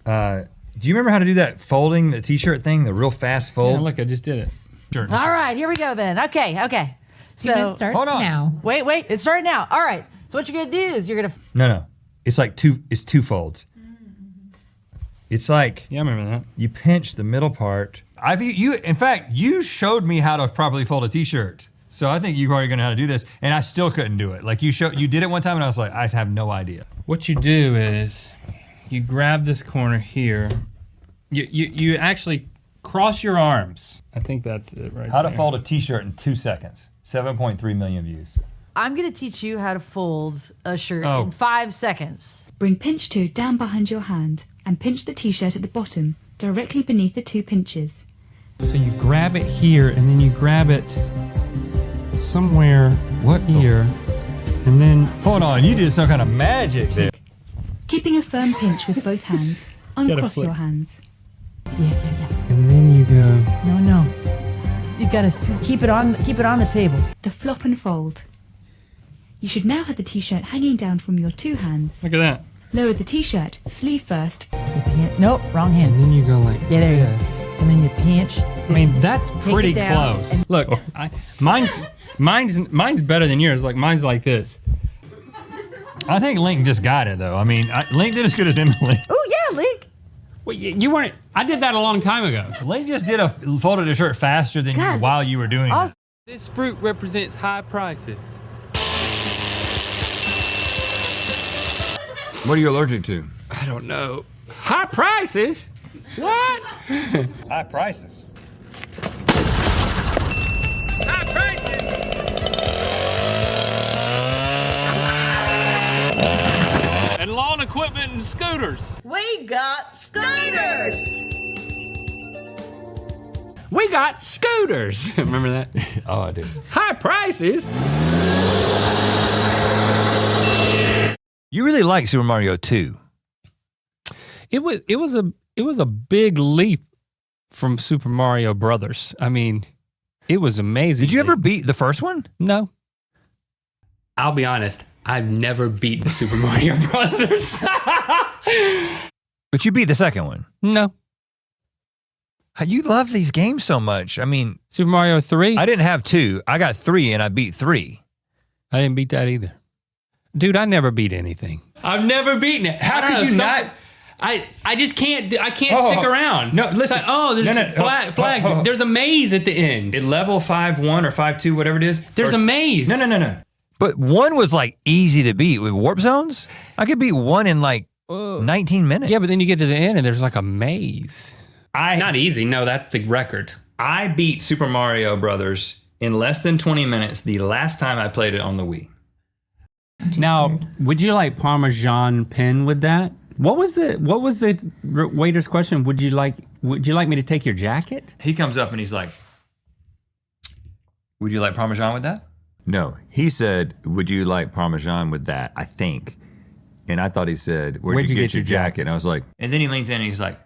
Do you remember how to do that folding the t-shirt thing, the real fast fold? Yeah, look, I just did it. Sure. All right, here we go then. Okay. So It starts hold on. now. wait, it started now. All right. So what you're gonna do is you're gonna No. It's like two folds. It's like Yeah, I remember that. you pinch the middle part. In fact, you showed me how to properly fold a t-shirt. So I think you already gonna know how to do this, and I still couldn't do it. Like you did it one time, and I was like, I have no idea. What you do is you grab this corner here. You actually cross your arms. I think that's it right How there. to fold a t-shirt in 2 seconds. 7.3 million views. I'm gonna teach you how to fold a shirt Oh. in 5 seconds. Bring pinch 2 down behind your hand and pinch the t-shirt at the bottom, directly beneath the 2 pinches. So you grab it here, and then you grab it somewhere here, and then Hold on, you did some kind of magic there. Keeping a firm pinch with both hands, uncross flip. your hands. Yeah. and then you go. No. You gotta keep it on the table. The flop and fold. You should now have the t-shirt hanging down from your 2 hands. Look at that. Lower the t-shirt, sleeve first. Nope, wrong And hand. then you go like Yeah, there you go. this. And then you pinch. I mean, that's pretty it down close. and- Look, mine's better than yours. Like mine's like this. I think Link just got it though. I mean, Link did as good as Emily. Oh yeah, Link. Wait, you weren't. I did that a long time ago. Link just folded a shirt faster than you God. while you were doing it. This fruit represents high prices. What are you allergic to? I don't know. High prices? What? High prices. High prices? And lawn equipment and scooters. We got scooters. We got scooters. Remember that? Oh, I do. High prices? You really like Super Mario 2. It was a big leap from Super Mario Brothers. I mean, it was amazing. Did you ever beat the first one? No. I'll be honest. I've never beaten Super Mario Brothers. But you beat the second one. No. You love these games so much. I mean, Super Mario 3? I didn't have 2. I got 3 and I beat 3. I didn't beat that either. Dude, I never beat anything. I've never beaten it. How could you not? I just can't. I can't stick around. No, listen. It's like, oh, there's flags. There's a maze at the end. At level 5-1 or 5-2, whatever it is. There's a maze. No. But 1 was like easy to beat with warp zones. I could beat 1 in like 19 minutes. Yeah, but then you get to the end and there's like a maze. Not easy. No, that's the record. I beat Super Mario Brothers in less than 20 minutes the last time I played it on the Wii. Now, would you like Parmesan pen with that? What was the waiter's question? Would you like me to take your jacket? He comes up and he's like, would you like Parmesan with that? No, he said, would you like Parmesan with that, I think. And I thought he said, where'd you get your jacket? And I was like, And then he leans in and he's like,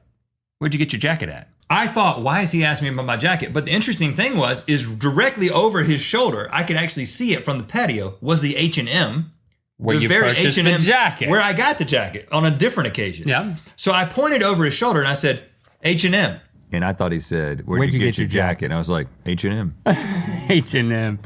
where'd you get your jacket at? I thought, why is he asking me about my jacket? But the interesting thing is directly over his shoulder, I could actually see it from the patio, was the H&M. Where you purchased the jacket. Where I got the jacket on a different occasion. Yeah. So I pointed over his shoulder and I said, H&M. and I thought he said, where'd you get your jacket? And I was like, H&M. H&M.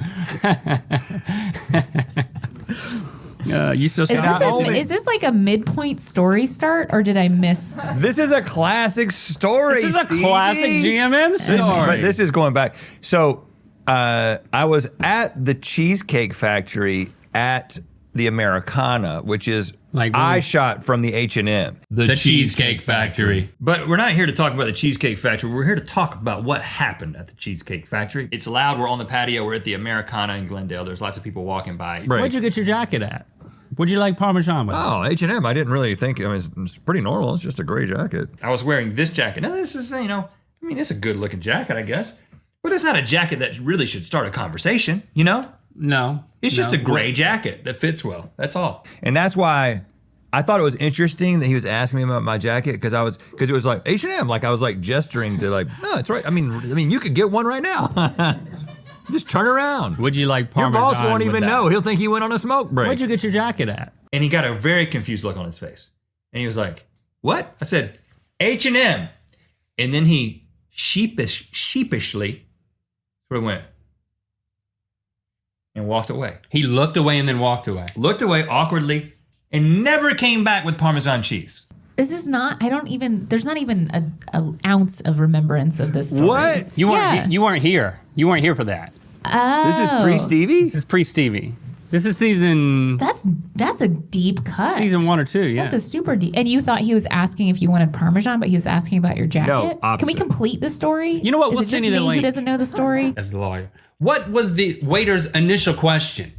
You still Is this like a midpoint story start, or did I miss? This is a classic story, This is a Stevie. classic GMM story. But this is going back. So I was at the Cheesecake Factory at the Americana, which is Like I shot from the H&M. The Cheesecake Factory. But we're not here to talk about the Cheesecake Factory. We're here to talk about what happened at the Cheesecake Factory. It's loud. We're on the patio. We're at the Americana in Glendale. There's lots of people walking by. Right. Where'd you get your jacket at? Would you like Parmesan with? Oh, H&M. I didn't really think. I mean, it's pretty normal. It's just a gray jacket. I was wearing this jacket. Now this is, it's a good looking jacket, I guess. But it's not a jacket that really should start a conversation, you know? No. It's just a gray jacket that fits well. That's all. And that's why I thought it was interesting that he was asking me about my jacket because it was like H&M. Like I was like gesturing to like, no, it's right. I mean, you could get one right now. Just turn around. Would you like Your Parmesan boss won't with even that? know. He'll think he went on a smoke break. Where'd you get your jacket at? And he got a very confused look on his face. And he was like, what? I said, H&M. And then he sheepishly sort of went and walked away. He looked away and then walked away. Looked away awkwardly and never came back with Parmesan cheese. This is not, there's not even an ounce of remembrance of this story. What? You weren't. Yeah. You weren't here. You weren't here for that. This is pre-Stevie? This is pre-Stevie. This is season That's a deep cut. 1 or 2. Yeah. That's a super deep. And you thought he was asking if you wanted Parmesan, but he was asking about your jacket? No, Can we opposite. complete the story? You know what? Is We'll it send just you the me link. who doesn't know the story? As the lawyer. What was the waiter's initial question?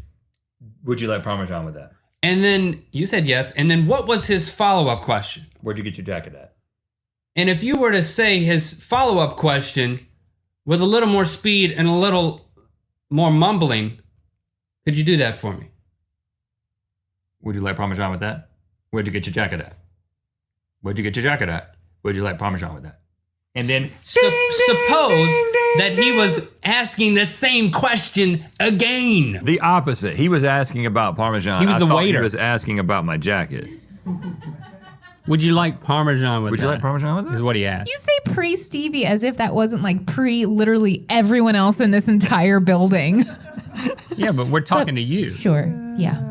Would you like Parmesan with that? And then you said yes. And then what was his follow-up question? Where'd you get your jacket at? And if you were to say his follow-up question with a little more speed and a little more mumbling, could you do that for me? Would you like Parmesan with that? Where'd you get your jacket at? Where'd you get your jacket at? Would you like Parmesan with that? And then Suppose that he was asking the same question again. The opposite. He was asking about Parmesan. He was I the thought waiter. He was asking about my jacket. Would you like Parmesan with Would that? you like Parmesan with Is that? what he asked. You say pre-Stevie as if that wasn't like literally everyone else in this entire building. Yeah, but we're talking to you. Sure. Yeah.